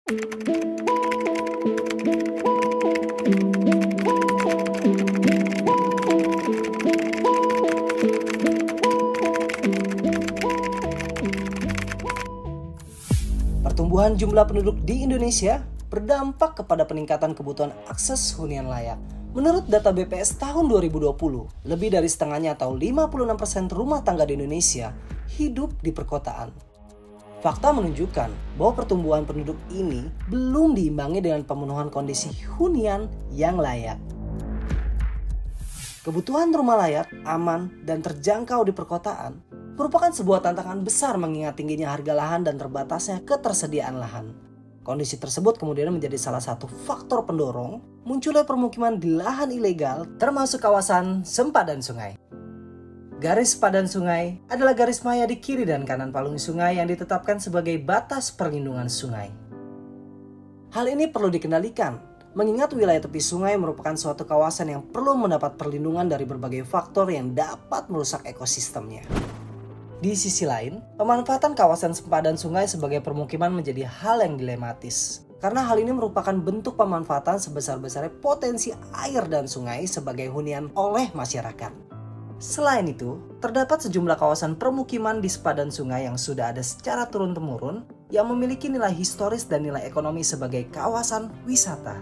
Pertumbuhan jumlah penduduk di Indonesia berdampak kepada peningkatan kebutuhan akses hunian layak. Menurut data BPS tahun 2020, lebih dari setengahnya atau 56% rumah tangga di Indonesia hidup di perkotaan. Fakta menunjukkan bahwa pertumbuhan penduduk ini belum diimbangi dengan pemenuhan kondisi hunian yang layak. Kebutuhan rumah layak, aman, dan terjangkau di perkotaan merupakan sebuah tantangan besar mengingat tingginya harga lahan dan terbatasnya ketersediaan lahan. Kondisi tersebut kemudian menjadi salah satu faktor pendorong munculnya permukiman di lahan ilegal termasuk kawasan sempadan sungai. Garis padan sungai adalah garis maya di kiri dan kanan palung sungai yang ditetapkan sebagai batas perlindungan sungai. Hal ini perlu dikendalikan, mengingat wilayah tepi sungai merupakan suatu kawasan yang perlu mendapat perlindungan dari berbagai faktor yang dapat merusak ekosistemnya. Di sisi lain, pemanfaatan kawasan sempadan sungai sebagai permukiman menjadi hal yang dilematis. Karena hal ini merupakan bentuk pemanfaatan sebesar-besarnya potensi air dan sungai sebagai hunian oleh masyarakat. Selain itu, terdapat sejumlah kawasan permukiman di sepadan sungai yang sudah ada secara turun-temurun yang memiliki nilai historis dan nilai ekonomi sebagai kawasan wisata.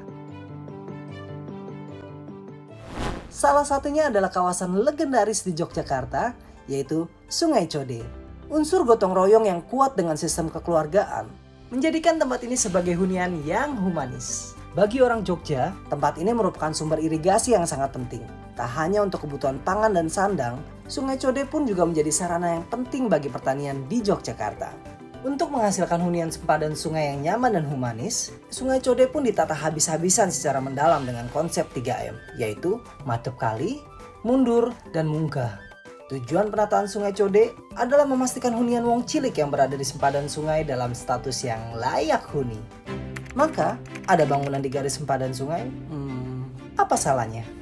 Salah satunya adalah kawasan legendaris di Yogyakarta, yaitu Sungai Code. Unsur gotong royong yang kuat dengan sistem kekeluargaan menjadikan tempat ini sebagai hunian yang humanis. Bagi orang Jogja, tempat ini merupakan sumber irigasi yang sangat penting. Tak hanya untuk kebutuhan pangan dan sandang, Sungai Code pun juga menjadi sarana yang penting bagi pertanian di Yogyakarta. Untuk menghasilkan hunian sempadan sungai yang nyaman dan humanis, Sungai Code pun ditata habis-habisan secara mendalam dengan konsep 3M, yaitu madep kali, mundur, dan munggah. Tujuan penataan Sungai Code adalah memastikan hunian wong cilik yang berada di sempadan sungai dalam status yang layak huni. Maka, ada bangunan di garis sempadan sungai? Apa salahnya?